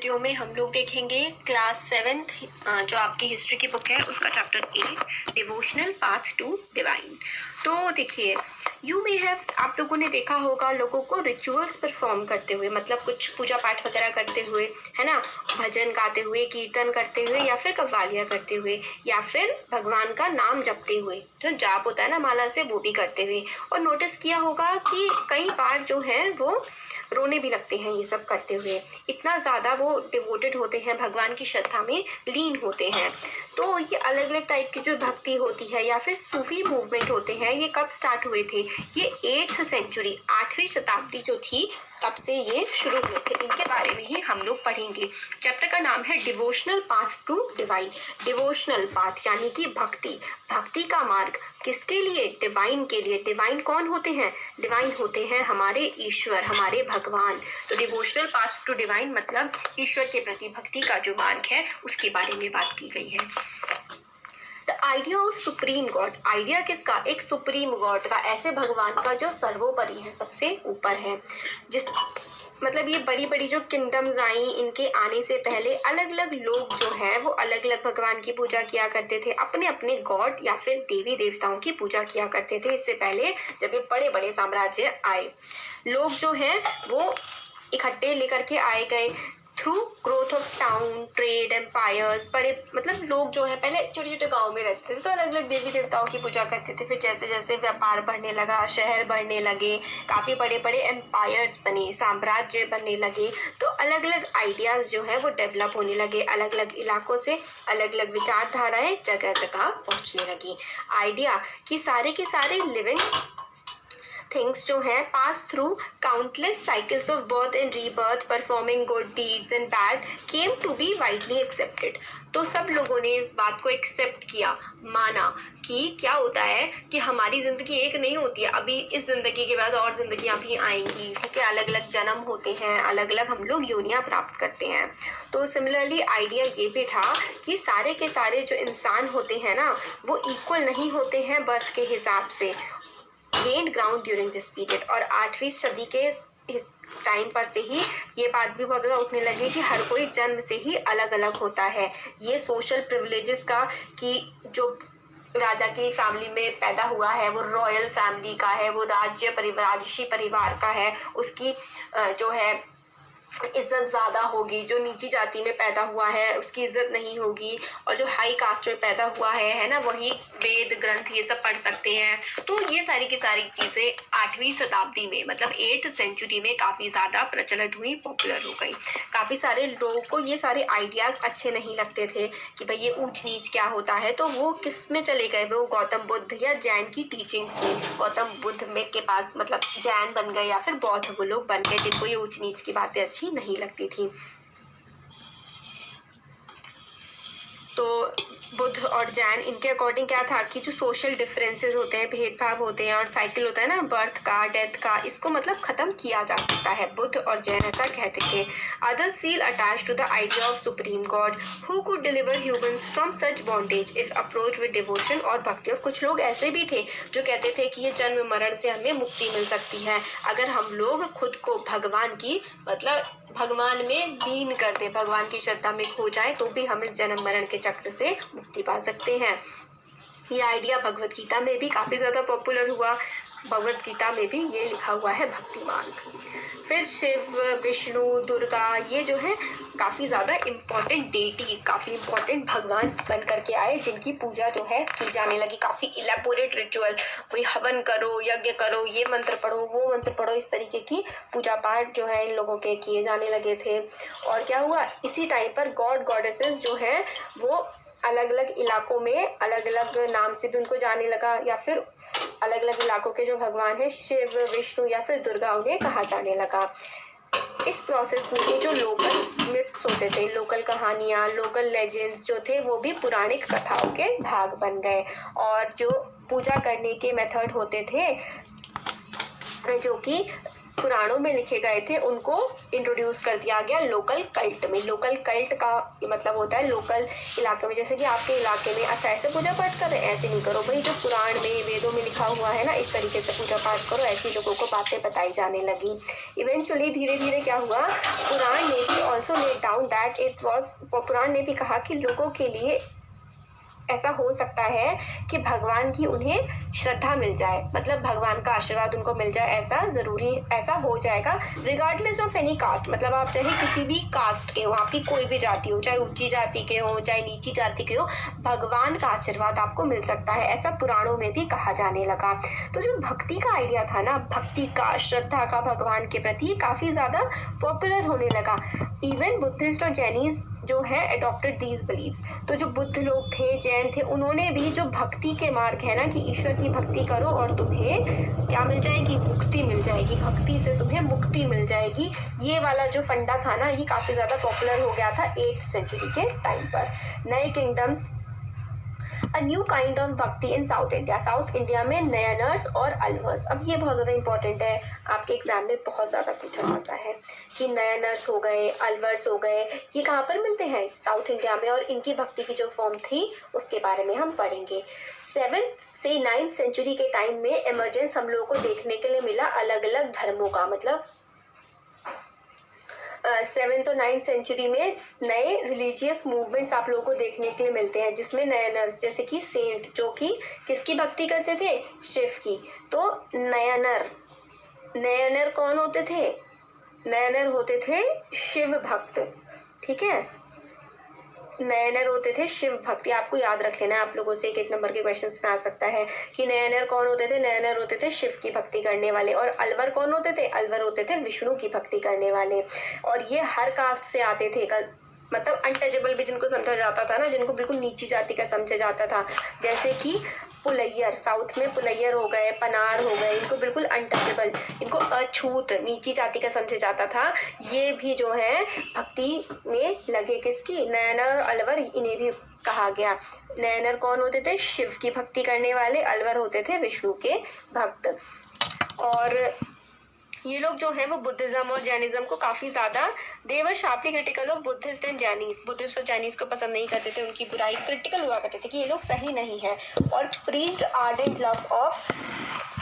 Video में हम लोग देखेंगे क्लास 7th जो आपकी हिस्ट्री की बुक है उसका chapter 8 devotional path to divine. तो देखिए यू मे हैव, आप लोगों ने देखा होगा लोगों को रिचुअल्स परफॉर्म करते हुए, मतलब कुछ पूजा पाठ वगैरह करते हुए, है ना, भजन गाते हुए, कीर्तन करते हुए, या फिर कव्वालियाँ करते हुए, या फिर भगवान का नाम जपते हुए, जो जाप होता है ना माला से, वो भी करते हुए। और नोटिस किया होगा कि कई बार जो है वो रोने भी लगते हैं ये सब करते हुए, इतना ज़्यादा वो डिवोटेड होते हैं, भगवान की श्रद्धा में लीन होते हैं। तो ये अलग अलग टाइप की जो भक्ति होती है या फिर सूफी मूवमेंट होते हैं, ये कब स्टार्ट हुए थे? ये 8th सेंचुरी, 8वीं शताब्दी जो थी तब से ये शुरू हुए थे। इनके बारे में ही हम लोग पढ़ेंगे। चैप्टर का नाम है devotional path to divine. Devotional path यानी कि भक्ति, भक्ति का मार्ग किसके लिए? डिवाइन के लिए। डिवाइन कौन होते हैं? डिवाइन होते हैं हमारे ईश्वर, हमारे भगवान। तो डिवोशनल पाथ टू डिवाइन मतलब ईश्वर के प्रति भक्ति का जो मार्ग है उसके बारे में बात की गई है। The idea of supreme God, idea किसका? एक सुप्रीम गॉड का, ऐसे भगवान का जो सर्वोपरि है, सबसे ऊपर है, जिस मतलब ये बड़ी बड़ी जो किंगडम्स आई, इनके आने से पहले अलग अलग लोग जो है वो अलग अलग भगवान की पूजा किया करते थे, अपने अपने गॉड या फिर देवी देवताओं की पूजा किया करते थे। इससे पहले जब ये बड़े बड़े साम्राज्य आए, लोग जो है वो इकट्ठे लेकर के आए गए through growth of town, trade, empires. बड़े मतलब लोग जो है पहले छोटे छोटे गाँव में रहते थे तो अलग अलग देवी देवताओं की पूजा करते थे। फिर जैसे जैसे व्यापार बढ़ने लगा, शहर बढ़ने लगे, काफ़ी बड़े बड़े एम्पायर्स बने, साम्राज्य बनने लगे, तो अलग अलग आइडियाज़ जो है वो डेवलप होने लगे। अलग अलग इलाकों से अलग अलग विचारधाराएं जगह जगह पहुंचने लगी। आइडिया कि सारे के सारे लिविंग थिंग्स जो है pass through countless cycles of birth and rebirth, performing good deeds and bad, came to be widely accepted. तो सब लोगों ने इस बात को एक्सेप्ट किया, माना कि क्या होता है कि हमारी जिंदगी एक नहीं होती है, अभी इस जिंदगी के बाद और जिंदगियां भी आएंगी, ठीक है, अलग अलग जन्म होते हैं, अलग अलग हम लोग योनियां प्राप्त करते हैं। तो सिमिलरली आइडिया ये भी था कि सारे के सारे जो इंसान होते हैं ना वो इक्वल नहीं होते हैं बर्थ के हिसाब से। Gained ground during this period, और 8वीं सदी के टाइम पर से ही ये बात भी बहुत ज़्यादा उठने लगी कि हर कोई जन्म से ही अलग अलग होता है। ये सोशल प्रिविलेजेस का कि जो राजा की फैमिली में पैदा हुआ है वो रॉयल फैमिली का है, वो राज्य परिवार, राजसी परिवार का है, उसकी जो है इज्जत ज़्यादा होगी। जो नीची जाति में पैदा हुआ है उसकी इज्जत नहीं होगी, और जो हाई कास्ट में पैदा हुआ है ना, वही वेद ग्रंथ ये सब पढ़ सकते हैं। तो ये सारी की सारी चीज़ें 8वीं शताब्दी में मतलब 8th सेंचुरी में काफ़ी ज़्यादा प्रचलित हुई, पॉपुलर हो गई। काफ़ी सारे लोगों को ये सारे आइडियाज़ अच्छे नहीं लगते थे कि भाई ये ऊंच नीच क्या होता है, तो वो किस में चले गए? वो गौतम बुद्ध या जैन की टीचिंग्स में। गौतम बुद्ध में के पास मतलब जैन बन गए या फिर बौद्ध वो लोग बन गए जिनको ये ऊंच नीच की बातें अच्छी नहीं लगती थी। तो बुद्ध और जैन, इनके अकॉर्डिंग क्या था कि जो सोशल डिफरेंसेस होते हैं, भेदभाव होते हैं, और साइकिल होता है ना बर्थ का, डेथ का, इसको मतलब खत्म किया जा सकता है। बुद्ध और जैन ऐसा कहते थे। Others feel attached to the idea of supreme god who could deliver humans from such bondage if approach with devotion और भक्ति। और कुछ लोग ऐसे भी थे जो कहते थे कि ये जन्म मरण से हमें मुक्ति मिल सकती है अगर हम लोग खुद को भगवान की मतलब भगवान में लीन कर दे, भगवान की श्रद्धा में खो जाए, तो भी हम इस जन्म मरण के चक्र से मुक्ति पा सकते हैं। ये आइडिया भगवत गीता में भी काफ़ी ज़्यादा पॉपुलर हुआ। भगवत गीता में भी ये लिखा हुआ है भक्ति मार्ग। फिर शिव, विष्णु, दुर्गा, ये जो है काफ़ी ज़्यादा इम्पोर्टेंट डेटीज, काफ़ी इम्पोर्टेंट भगवान बन करके आए जिनकी पूजा जो है की जाने लगी। काफ़ी इलेबोरेट रिचुअल, वही हवन करो, यज्ञ करो, ये मंत्र पढ़ो, वो मंत्र पढ़ो, इस तरीके की पूजा पाठ जो है इन लोगों के किए जाने लगे थे। और क्या हुआ, इसी टाइम पर गॉड गॉडेसेस जो है वो अलग अलग इलाकों में अलग अलग नाम से भी उनको जाने लगा, या फिर अलग अलग इलाकों के जो भगवान है शिव, विष्णु या फिर दुर्गा, उन्हें कहा जाने लगा। इस प्रोसेस में ये जो लोकल मिथ्स होते थे, लोकल कहानियाँ, लोकल लेजेंड्स जो थे वो भी पुराणिक कथाओं के भाग बन गए। और जो पूजा करने के मेथड होते थे जो कि पुराणों में लिखे गए थे उनको इंट्रोड्यूस कर दिया गया लोकल कल्ट में। लोकल कल्ट का मतलब होता है लोकल इलाके में, जैसे कि आपके इलाके में अच्छा ऐसे पूजा पाठ करें, ऐसे नहीं करो भाई, जो पुराण में वेदों में लिखा हुआ है ना इस तरीके से पूजा पाठ करो, ऐसी लोगों को बातें बताई जाने लगी। इवेंचुअली धीरे धीरे क्या हुआ, पुराण ने भी also laid down that it was, Purana ने भी कहा कि लोगों के लिए ऐसा हो सकता है कि भगवान की उन्हें श्रद्धा मिल जाए, मतलब भगवान का आशीर्वाद उनको मिल जाए, ऐसा जरूरी ऐसा हो जाएगा रिगार्डलेस ऑफ एनी कास्ट। मतलब आप चाहे किसी भी कास्ट के हो, आपकी कोई भी जाति हो, चाहे ऊंची जाति के हो चाहे नीची जाति के हो, भगवान का आशीर्वाद आपको मिल सकता है, ऐसा पुराणों में भी कहा जाने लगा। तो जो भक्ति का आइडिया था ना, भक्ति का, श्रद्धा का भगवान के प्रति, काफी ज्यादा पॉपुलर होने लगा। इवन बुद्धिस्ट और जैनीज जो है अडॉप्टेड दीज बिलीव्स। तो जो बुद्ध लोग थे, जैन थे, उन्होंने भी जो भक्ति के मार्ग है ना कि ईश्वर की भक्ति करो और तुम्हें क्या मिल जाएगी, मुक्ति मिल जाएगी, भक्ति से तुम्हें मुक्ति मिल जाएगी, ये वाला जो फंडा था ना, ये काफी ज्यादा पॉपुलर हो गया था 8th सेंचुरी के टाइम पर। नए kingdoms, a new kind of भक्ति इन साउथ इंडिया। साउथ इंडिया में नयनर्स और अलवर्स। अब ये बहुत ज्यादा इंपॉर्टेंट है, आपके एग्जाम में बहुत ज्यादा पूछा जाता है कि नयनर्स हो गए, अलवर्स हो गए, ये कहाँ पर मिलते हैं, साउथ इंडिया में, और इनकी भक्ति की जो फॉर्म थी उसके बारे में हम पढ़ेंगे। 7th से 9th सेंचुरी के टाइम में इमर्जेंस हम लोगों को देखने के लिए मिला अलग अलग धर्मों का। मतलब 7th और 9th सेंचुरी में नए रिलीजियस मूवमेंट्स आप लोगों को देखने के लिए मिलते हैं, जिसमें नयनर्स, जैसे कि सेंट जो कि किसकी भक्ति करते थे, शिव की। तो नयनर, नयनर कौन होते थे, नयनर होते थे शिव भक्त, ठीक है, नयनर होते थे शिव भक्ति। आपको याद रख लेना है, आप लोगों से 1 नंबर के क्वेश्चंस में आ सकता है कि नयनर कौन होते थे, नयनर होते थे शिव की भक्ति करने वाले। और अलवर कौन होते थे, अलवर होते थे विष्णु की भक्ति करने वाले। और ये हर कास्ट से आते थे, मतलब अनटचेबल भी जिनको समझा जाता था ना, जिनको बिल्कुल नीची जाति का समझा जाता था, जैसे कि पुलैयर, साउथ में पुलैयर हो गए, पनार हो गए, इनको बिल्कुल अनटचेबल, इनको अछूत, नीची जाति का समझा जाता था। ये भी जो है भक्ति में लगे, किसकी, नयनर और अलवर, इन्हें भी कहा गया। नयनर कौन होते थे, शिव की भक्ति करने वाले, अलवर होते थे विष्णु के भक्त। और ये लोग जो है वो बुद्धिज्म और जैनिज्म को काफी ज्यादा, they were sharply critical of Buddhist and Jains. Buddhist और जैनीज को पसंद नहीं करते थे, उनकी बुराई, क्रिटिकल हुआ करते थे कि ये लोग सही नहीं है। और preached ardent love of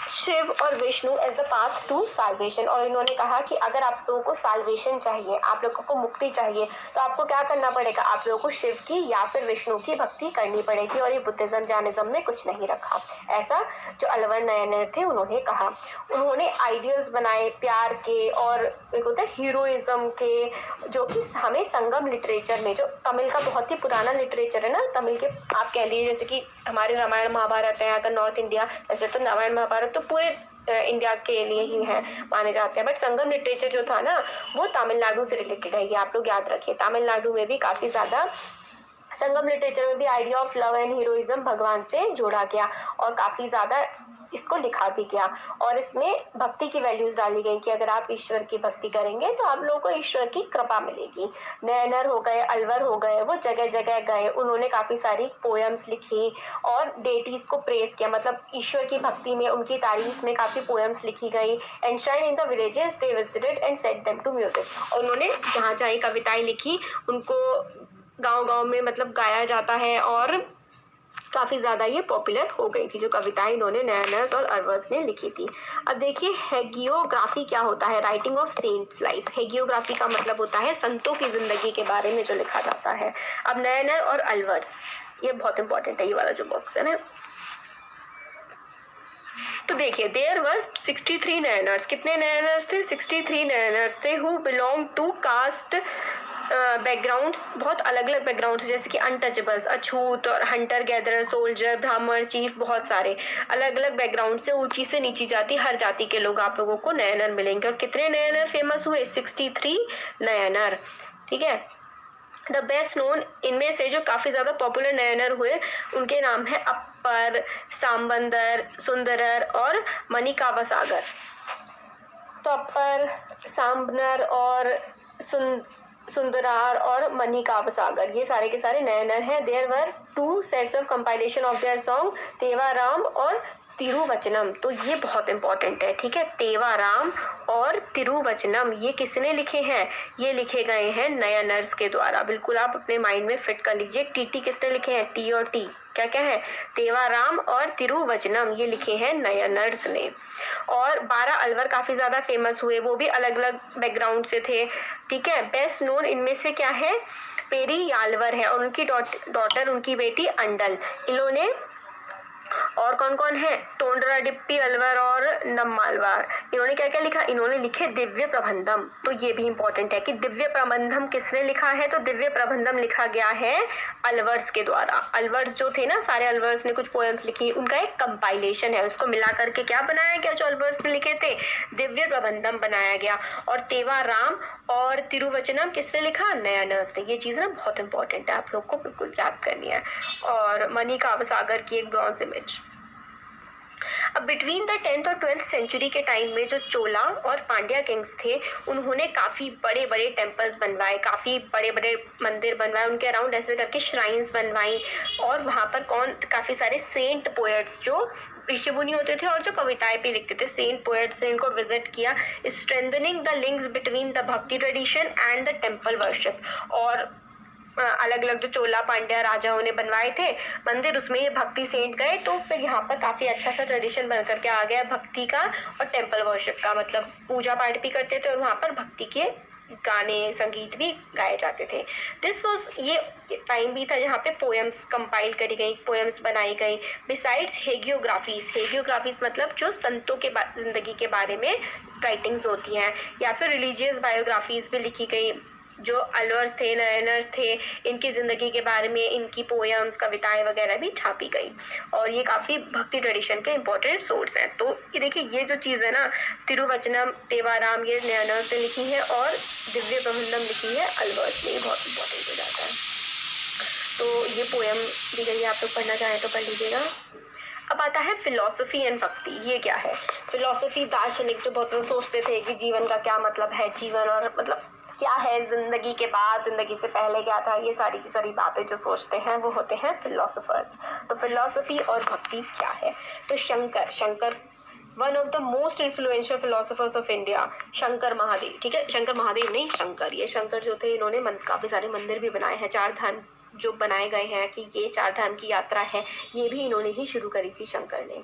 Shiva और Vishnu as the path to salvation. और इन्होंने कहा कि अगर आप लोगों को साल्वेशन चाहिए, आप लोगों को मुक्ति चाहिए, तो आपको क्या करना पड़ेगा, आप लोगों को शिव की या फिर विष्णु की भक्ति करनी पड़ेगी। और ये बुद्धिज्म जैनिज्म में कुछ नहीं रखा, ऐसा जो अलवर नयनर थे उन्होंने कहा। उन्होंने आइडियल्स बनाए प्यार के और एक होता है हीरोइज्म के, जो कि हमें संगम लिटरेचर में, जो तमिल का बहुत ही पुराना लिटरेचर है ना, तमिल के आप कह लीजिए जैसे कि हमारे रामायण महाभारत है, अगर नॉर्थ इंडिया, वैसे तो रामायण महाभारत तो पूरे इंडिया के लिए ही है, माने जाते हैं, बट संगम लिटरेचर जो था ना वो तमिलनाडु से रिलेटेड है, ये आप लोग याद रखिए। तमिलनाडु में भी काफी ज्यादा संगम लिटरेचर में भी idea of love and heroism भगवान से जोड़ा गया और काफी ज्यादा इसको लिखा भी गया। और इसमें भक्ति की वैल्यूज डाली गई कि अगर आप ईश्वर की भक्ति करेंगे तो आप लोगों को ईश्वर की कृपा मिलेगी। नयनर हो गए, अलवर हो गए, वो जगह जगह गए, उन्होंने काफी सारी पोएम्स लिखी और डेटीज को प्रेज किया, मतलब ईश्वर की भक्ति में उनकी तारीफ में काफी पोएम्स लिखी गई। Enshrined in the villages they visited and set them to music. और उन्होंने जहाँ जहाँ कविताएं लिखी उनको गांव-गांव में मतलब गाया जाता है और काफी ज्यादा ये पॉपुलर हो गई थी जो कविताएं इन्होंने नयनर्स और अलवर्स ने लिखी थी। अब देखिए हेगियोग्राफी क्या होता है, राइटिंग ऑफ सेंट्स लाइफ। हेगियोग्राफी का मतलब होता है संतों की जिंदगी के बारे में जो लिखा जाता है। अब नयनर और अलवर्स, ये बहुत इंपॉर्टेंट है, ये वाला जो बॉक्स है ना, तो देखिए देयर वर 63 नयनर्स। कितने नयनर्स थे, 63 नयनर्स थे who belong to caste backgrounds, बहुत अलग अलग बैकग्राउंड्स, जैसे कि अनटचेबल्स, अछूत और hunter gatherer, soldier, Brahmin, chief, बहुत सारे अलग अलग बैकग्राउंड से, ऊंची से नीची जाति, हर जाति के लोग आप लोगों को नयनर मिलेंगे। और कितने नयनर फेमस हुए, 63 नयनर, ठीक है। द बेस्ट नोन, इनमें से जो काफी ज्यादा पॉपुलर नयनर हुए उनके नाम है अप्पर, सांबंदर, सुंदरर और मणिकावा सागर। तो अप्पर, सांबनर और सुंदरार और मणिकावा सागर, ये सारे के सारे नयनर हैं। There were 2 sets of compilation of their song, Tevaram और तिरुवचनम, तो ये बहुत इंपॉर्टेंट है, ठीक है। तेवाराम और तिरुवचनम ये किसने लिखे हैं? ये लिखे गए हैं नयनर्स के द्वारा। बिल्कुल आप अपने माइंड में फिट कर लीजिए। टी किसने लिखे हैं? टी और टी क्या क्या है? तेवाराम और तिरुवचनम ये लिखे हैं नयनर्स ने। और 12 अलवर काफी ज्यादा फेमस हुए, वो भी अलग अलग बैकग्राउंड से थे, ठीक है। बेस्ट नोन इनमें से क्या है? पेरियालवर है, और उनकी डॉटर उनकी बेटी अंडल। इन्होंने और कौन कौन है? टोंडराडिप्पी अलवर और नम्मालवार। इन्होंने क्या क्या लिखा? इन्होंने लिखे दिव्य प्रबंधम। तो ये भी इंपॉर्टेंट है कि दिव्य प्रबंधम किसने लिखा है? तो दिव्य प्रबंधम लिखा गया है अलवर्स के द्वारा। अलवर्स जो थे ना, सारे अलवर्स ने कुछ पोएम्स लिखी, उनका एक कंपाइलेशन है, उसको मिला करके क्या बनाया गया? जो अलवर्स ने लिखे थे, दिव्य प्रबंधम बनाया गया। और तेवाराम और तिरुवचनम किसने लिखा? नयनर्स ने। ये चीज ना बहुत इंपॉर्टेंट है, आप लोग को बिल्कुल याद करनी है। और मणिकाव सागर की एक ब्रॉन्ज इमेज। अब बिटवीन द 10th और 12th सेंचुरी के टाइम में जो चोला और पांड्या किंग्स थे, उन्होंने काफी बड़े बड़े टेम्पल्स बनवाए, काफी बड़े बड़े मंदिर बनवाए, उनके अराउंड ऐसे करके श्राइन्स बनवाई। और वहां पर काफी सारे सेंट पोएट्स जो ऋषि मुनि होते थे और जो कविताएं भी लिखते थे, सेंट पोएट्स ने इनको विजिट किया, strengthening the links between the bhakti tradition and the temple worship. और अलग अलग जो चोला पांड्या राजाओं ने बनवाए थे मंदिर, उसमें ये भक्ति सेंट गए, तो फिर यहाँ पर काफी अच्छा सा ट्रेडिशन बन करके आ गया भक्ति का और टेम्पल वर्शिप का। मतलब पूजा पाठ भी करते थे और वहां पर भक्ति के गाने संगीत भी गाए जाते थे। दिस वॉज, ये टाइम भी था जहाँ पे पोएम्स कंपाइल करी गई, पोएम्स बनाई गई। बिसाइड्स हेगियोग्राफीज मतलब जो संतों के जिंदगी के बारे में राइटिंग्स होती हैं, या फिर रिलीजियस बायोग्राफीज भी लिखी गई। जो अलवर्स थे, नयनर्स थे, इनकी जिंदगी के बारे में इनकी पोएम्स, कविताएं वगैरह भी छापी गई। और ये काफी भक्ति ट्रेडिशन के इंपॉर्टेंट सोर्स हैं। तो ये देखिए, ये जो चीज है ना, तिरुवचनम, तेवाराम ये नयनर्स ने लिखी है और दिव्य प्रबंधम लिखी है अलवर्स ने। ये बहुत इंपॉर्टेंट हो जाता है। तो ये पोएम दी गई है, आप लोग पढ़ना चाहें तो पढ़ लीजिएगा। अब आता है फिलॉसफी एंड भक्ति। ये क्या है? फिलॉसफी दार्शनिक जो बहुत सोचते थे कि जीवन का क्या मतलब है, जीवन और मतलब क्या है, जिंदगी के बाद, जिंदगी से पहले क्या था, ये सारी की सारी बातें जो सोचते हैं वो होते हैं फिलोसोफर्स। तो फिलॉसफी और भक्ति क्या है? तो Shankar one of the most influential philosophers of India, Shankar Mahadev, ठीक है। शंकर महादेव नहीं, शंकर। ये शंकर जो थे, इन्होंने काफी सारे मंदिर भी बनाए हैं। 4 धाम जो बनाए गए हैं कि ये 4 धाम की यात्रा है, ये भी इन्होंने ही शुरू करी थी, शंकर ने।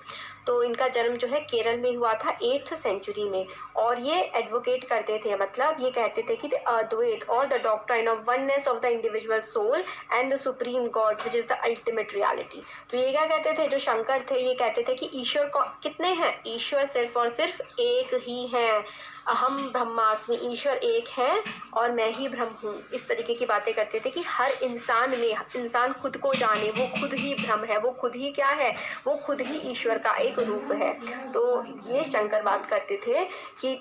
तो इनका जन्म जो है केरल में हुआ था 8th सेंचुरी में। और ये एडवोकेट करते थे, मतलब ये कहते थे कि द अद्वैत और the doctrine of oneness of the individual soul and the supreme God which is the ultimate reality. तो ये क्या कहते थे? जो शंकर थे, ये कहते थे कि ईश्वर कितने हैं? ईश्वर सिर्फ और सिर्फ एक ही है। अहम ब्रह्मास्मि, ईश्वर एक है और मैं ही ब्रह्म हूँ। इस तरीके की बातें करते थे कि हर इंसान में, इंसान खुद को जाने, वो खुद ही ब्रह्म है, वो खुद ही क्या है? वो खुद ही ईश्वर का एक रूप है। तो ये शंकर बात करते थे कि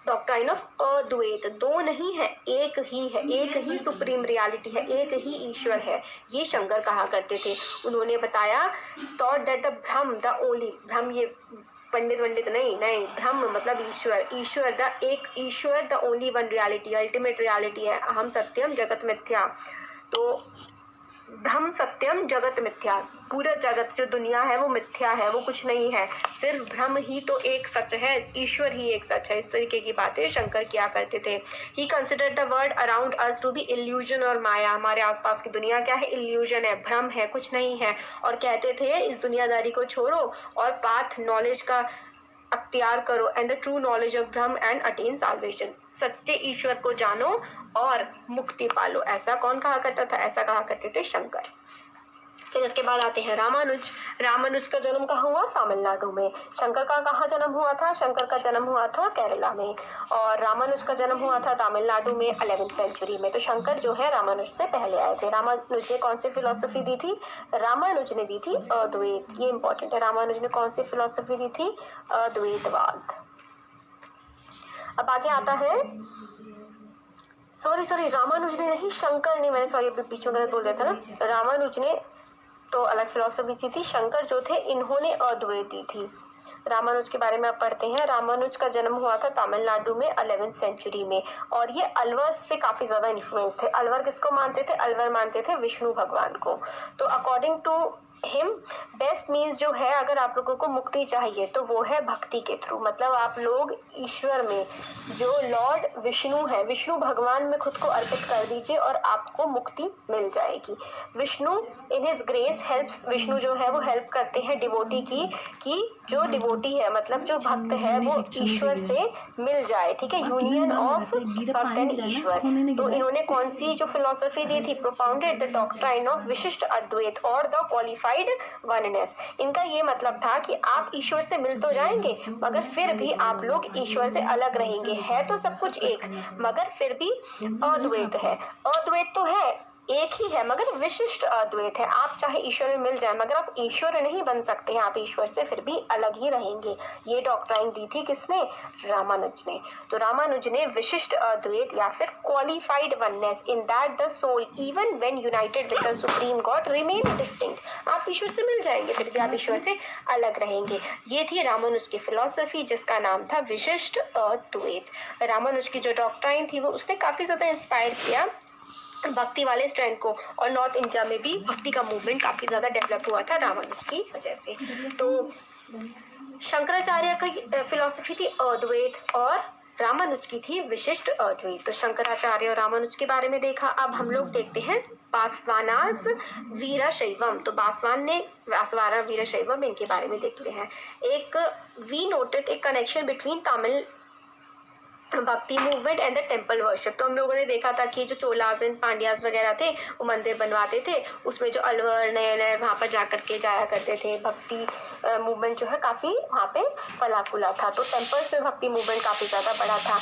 डॉक्ट्राइन ऑफ अद्वैत, दो नहीं है, एक ही है, एक ही सुप्रीम रियलिटी है, एक ही ईश्वर है, ये शंकर कहा करते थे। उन्होंने बताया thought that the Brahma, the only Brahma, ये पंडित नहीं, ब्रह्म मतलब ईश्वर द एक ईश्वर, the only one reality, ultimate reality है। अहम सत्यम जगत मिथ्या। तो ब्रह्म सत्यम जगत मिथ्या, पूरा जगत जो दुनिया है वो मिथ्या है, वो कुछ नहीं है, सिर्फ ब्रह्म ही तो एक सच है, ईश्वर ही एक सच है। इस तरीके की बातें शंकर किया करते थे। ही considered the world around us to be illusion और माया, हमारे आसपास की दुनिया क्या है? इल्यूजन है, भ्रम है, कुछ नहीं है। और कहते थे इस दुनियादारी को छोड़ो और पाथ नॉलेज का अख्तियार करो, and the true knowledge of Brahma and attain solvation, सत्य ईश्वर को जानो और मुक्ति पालो। ऐसा कौन कहा करता था? ऐसा कहा करते थे शंकर। फिर इसके बाद आते हैं रामानुज। रामानुज का जन्म कहाँ हुआ? तमिलनाडु में। शंकर का कहाँ जन्म हुआ था? शंकर का जन्म हुआ था केरला में। और रामानुज का जन्म हुआ था तमिलनाडु में 11th सेंचुरी में। तो शंकर जो है रामानुज से पहले आए थे। रामानुज ने कौन सी फिलोसफी दी थी? रामानुज ने दी थी अद्वैत। ये इंपॉर्टेंट है, रामानुज ने कौन सी फिलोसफी दी थी? अद्वैतवाद। अब आगे आता है, सॉरी रामानुज ने नहीं, शंकर ने, मैंने सॉरी बीच में गलत बोल दिया था ना। रामानुज ने तो अलग फिलोसफी थी, शंकर जो थे इन्होंने अद्वैत दी थी। रामानुज के बारे में आप पढ़ते हैं। रामानुज का जन्म हुआ था तमिलनाडु में 11th सेंचुरी में। और ये अलवर से काफी ज्यादा इन्फ्लुएंस थे। अलवर किसको मानते थे? अलवर मानते थे विष्णु भगवान को। तो according to him best means जो है, अगर आप लोगों को मुक्ति चाहिए तो वो है भक्ति के थ्रू। मतलब आप लोग ईश्वर में, जो लॉर्ड विष्णु है, विष्णु भगवान में खुद को अर्पित कर दीजिए और आपको मुक्ति मिल जाएगी। Vishnu in his grace helps, Vishnu जो है वो हेल्प करते हैं डिवोटी की, कि जो डिवोटी है मतलब जो भक्त है वो ईश्वर से मिल जाए। ठीक है, यूनियन ऑफ भक्त एंड ईश्वर। तो इन्होंने कौन सी जो फिलोसफी दी थी, प्रोपाउंडेड द डॉक्ट्राइन ऑफ विशिष्ट अद्वैत और द क्वालिफाइड वननेस। इनका ये मतलब था कि आप ईश्वर से मिल तो जाएंगे मगर फिर भी आप लोग ईश्वर से अलग रहेंगे। है तो सब कुछ एक, मगर फिर भी अद्वैत है। अद्वैत तो है, एक ही है, मगर विशिष्ट अद्वैत है। आप चाहे ईश्वर में मिल जाए मगर आप ईश्वर नहीं बन सकते हैं, आप ईश्वर से फिर भी अलग ही रहेंगे। ये डॉक्ट्राइन दी थी किसने? रामानुज ने। तो रामानुज ने विशिष्ट अद्वैत या फिर qualified oneness in that the soul even when united with the supreme God remain distinct. आप ईश्वर से मिल जाएंगे फिर भी आप ईश्वर से अलग रहेंगे। ये थी रामानुज की फिलॉसफी जिसका नाम था विशिष्ट अद्वैत। रामानुज की जो डॉक्ट्राइन थी वो उसने काफी ज्यादा इंस्पायर किया भक्ति वाले स्ट्रैंड को, और नॉर्थ इंडिया में भी भक्ति का मूवमेंट काफी ज्यादा डेवलप हुआ था रामानुज की वजह से। तो शंकराचार्य की फिलॉसफी थी अद्वैत और रामानुज की थी विशिष्ट अद्वैत। तो शंकराचार्य और रामानुज के बारे में देखा। अब हम लोग देखते हैं बासवानास वीरशैवम। तो बासवाना वीरशैवम, इनके बारे में देखते हैं। एक we noted a connection between Tamil bhakti movement and the temple worship. तो हम लोगों ने देखा था कि जो चोलाज एंड पांड्याज वगैरह थे वो मंदिर बनवाते थे, उसमें जो अलवर नए वहाँ पर जा करके जाया करते थे। भक्ति मूवमेंट जो है काफी वहाँ पे फला फूला था। तो टेम्पल्स में भक्ति मूवमेंट काफी ज्यादा बड़ा था।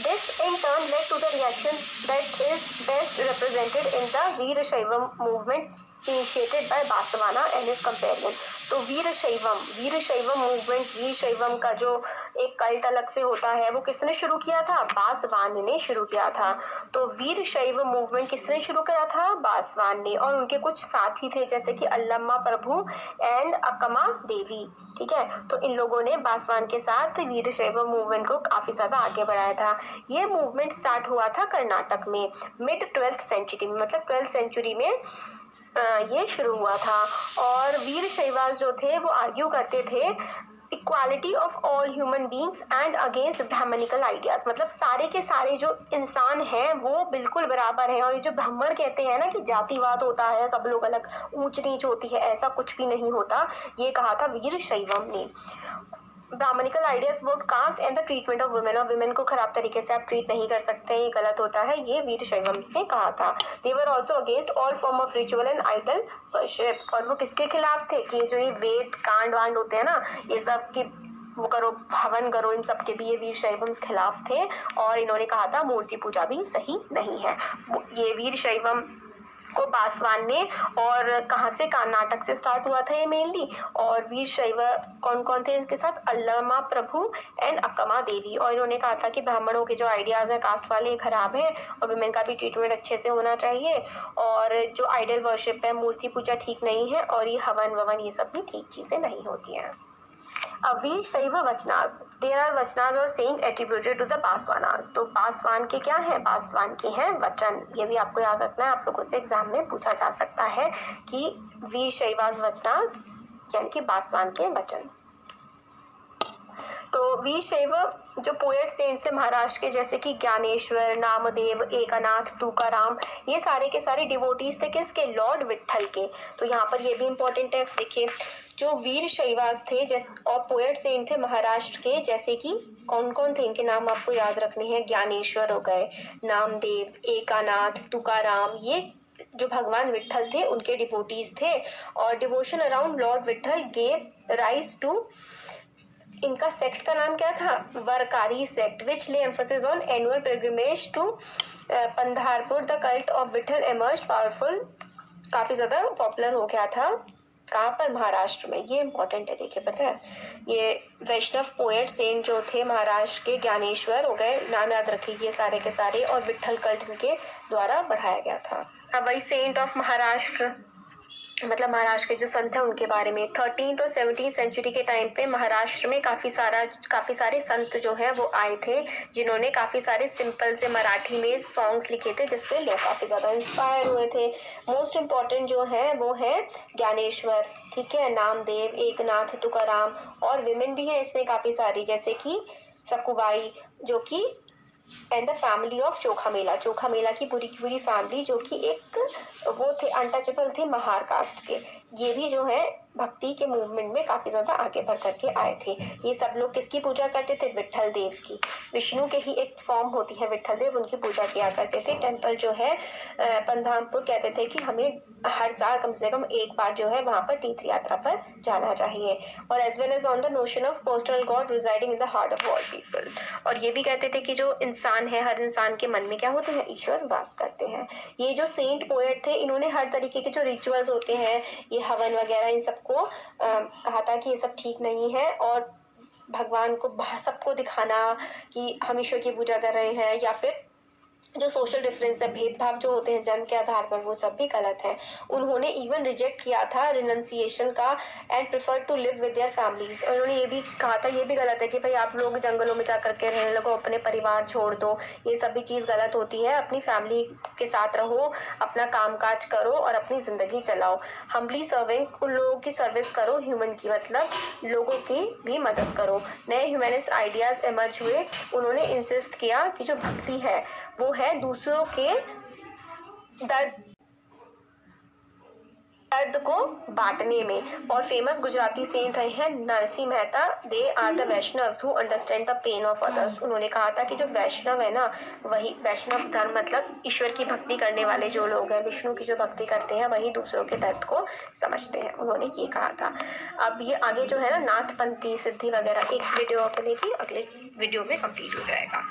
This in turn led to the reaction that is best represented in the Veerashaivam movement initiated by Basavana and his companion। तो वीरशैवम मूवमेंट, वीरशैवम का जो एक कल्ट अलग से होता है वो किसने शुरू किया था? बासवान ने शुरू किया था। तो वीरशैव मूवमेंट किसने शुरू किया था? बासवान ने, और उनके कुछ साथी थे जैसे कि अल्लम्मा प्रभु एंड अक्कमा देवी। ठीक है, तो इन लोगों ने बासवान के साथ वीरशैव मूवमेंट को काफी ज्यादा आगे बढ़ाया था। ये मूवमेंट स्टार्ट हुआ था कर्नाटक में मिड 12th सेंचुरी में, मतलब 12th सेंचुरी में ये शुरू हुआ था। और वीर शैवाज जो थे वो आर्ग्यू करते थे equality of all human beings and against Brahmanical ideas. मतलब सारे के सारे जो इंसान हैं वो बिल्कुल बराबर हैं। और ये जो ब्राह्मण कहते हैं ना कि जातिवाद होता है, सब लोग अलग, ऊंच नीच होती है, ऐसा कुछ भी नहीं होता, ये कहा था वीर शैवम ने। Brahmanical ideas about caste and the treatment of women, और वुमेन को खराब तरीके से आप ट्रीट नहीं कर सकते, ये गलत होता है, ये वीर शैवम्स ने कहा था। They were also against all form of ritual and idol worship. और वो किसके खिलाफ थे? कि जो ये वेद कांड वांड होते हैं ना, ये सब की वो करो, हवन करो, इन सब के भी ये वीर शैवम्स खिलाफ थे। और इन्होंने कहा था मूर्ति पूजा भी सही नहीं है। ये वीर शैवम को बासवान ने, और कहाँ से? कर्नाटक से स्टार्ट हुआ था ये मेनली। और वीर शैव कौन कौन थे इनके साथ? अल्लमा प्रभु एंड अक्कमा देवी। और इन्होंने कहा था कि ब्राह्मणों के जो आइडियाज है कास्ट वाले खराब है, और वुमेन का भी ट्रीटमेंट अच्छे से होना चाहिए, और जो आइडल वर्शिप है, मूर्ति पूजा ठीक नहीं है, और ये हवन ववन ये सब भी ठीक चीजें नहीं होती हैं। वीरशैव वचनास, देयर आर वचनास और सेइंग एट्रीब्यूटेड टू द बासवानास। तो बासवान के क्या है? बासवान के हैं वचन। ये भी आपको याद रखना है, आप लोगों से एग्जाम में पूछा जा सकता है कि वीरशैवास वचनास यानी कि बासवान के वचन। तो वीरशैव जो पोएट सेंट्स थे महाराष्ट्र के, जैसे कि ज्ञानेश्वर, नामदेव, एकनाथ, तुकाराम, ये सारे के सारे डिवोटीज थे किसके? लॉर्ड विट्ठल के। तो यहाँ पर ये भी इंपॉर्टेंट है, देखिए जो वीर शैवास थे जैसे और पोएट सेंट थे महाराष्ट्र के, जैसे कि कौन कौन थे, इनके नाम आपको याद रखने हैं। ज्ञानेश्वर हो गए, नामदेव, एकानाथ, तुकाराम, ये जो भगवान विट्ठल थे उनके डिवोटीज थे। और devotion around lord Vitthal gave rise to, इनका सेक्ट का नाम क्या था? Varkari sect, which laid emphasis on annual pilgrimage to Pandharpur. The cult of Vitthal emerged powerful, काफी ज्यादा पॉपुलर हो गया था। कहाँ पर? महाराष्ट्र में। ये इंपॉर्टेंट है, देखिए पता है, ये वैष्णव पोएट सेंट जो थे महाराष्ट्र के, ज्ञानेश्वर हो गए, नाम याद रखिए सारे के सारे, और विट्ठल कल्ट इनके द्वारा बढ़ाया गया था। अब वही सेंट ऑफ महाराष्ट्र मतलब महाराष्ट्र के जो संत हैं उनके बारे में। 13th और 17th सेंचुरी के टाइम पे महाराष्ट्र में काफी सारे संत जो है वो आए थे, जिन्होंने काफी सारे सिंपल से मराठी में सॉन्ग्स लिखे थे, जिससे लोग काफी ज्यादा इंस्पायर हुए थे। मोस्ट इम्पॉर्टेंट जो है वो है ज्ञानेश्वर, ठीक है, नामदेव, एकनाथ, तुकाराम, और विमेन भी है इसमें काफी सारी, जैसे कि सकुबाई, जो कि एंड द फैमिली ऑफ चोखा मेला की पूरी फैमिली, जो कि एक वो थे, अनटचेबल थे, महार कास्ट के। ये भी जो है भक्ति के मूवमेंट में काफी ज्यादा आगे बढ़ करके आए थे। ये सब लोग किसकी पूजा करते थे? विट्ठल देव की। विष्णु के ही एक फॉर्म होती है विट्ठल देव, उनकी पूजा किया करते थे। टेम्पल जो है पंधामपुर, कहते थे कि हमें हर साल कम से कम एक बार जो है वहां पर तीर्थ यात्रा पर जाना चाहिए। और as well as on the notion of personal God residing in the heart of all people. और ये भी कहते थे कि जो इंसान है, हर इंसान के मन में क्या होते हैं? ईश्वर वास करते हैं। ये जो सेंट पोएट थे, इन्होंने हर तरीके के जो रिचुअल्स होते हैं, ये हवन वगैरह, इन सबको कहा था कि ये सब ठीक नहीं है, और भगवान को सबको दिखाना कि हम ईश्वर की पूजा कर रहे हैं, या फिर जो सोशल डिफरेंस है, भेदभाव जो होते हैं जन्म के आधार पर, वो सब भी गलत है। उन्होंने इवन रिजेक्ट किया था रिनंसिएशन का and prefer to live with their families. और उन्होंने ये भी कहा था, ये भी गलत है कि भाई आप लोग जंगलों में जा करके रहने लगो, अपने परिवार छोड़ दो, ये सब भी चीज़ गलत होती है। अपनी फैमिली के साथ रहो, अपना काम काज करो और अपनी ज़िंदगी चलाओ। हम्बली सर्विंग, उन लोगों की सर्विस करो, ह्यूमन की मतलब लोगों की भी मदद करो। नए ह्यूमनिस्ट आइडियाज इमर्ज हुए। उन्होंने इंसिस्ट किया कि जो भक्ति है वो है दूसरों के दर्द को बांटने में। और फेमस गुजराती सेंट रहे हैं Narsinh Mehta. They are the Vaishnavas who understand the pain of others. उन्होंने कहा था कि जो वैष्णव है ना, वही वैष्णव धर्म मतलब ईश्वर की भक्ति करने वाले जो लोग हैं, विष्णु की जो भक्ति करते हैं, वही दूसरों के दर्द को समझते हैं, उन्होंने ये कहा था। अब ये आगे जो है ना, नाथपंथी सिद्धि वगैरह एक वीडियो अपने की अगले वीडियो में कंप्लीट हो जाएगा।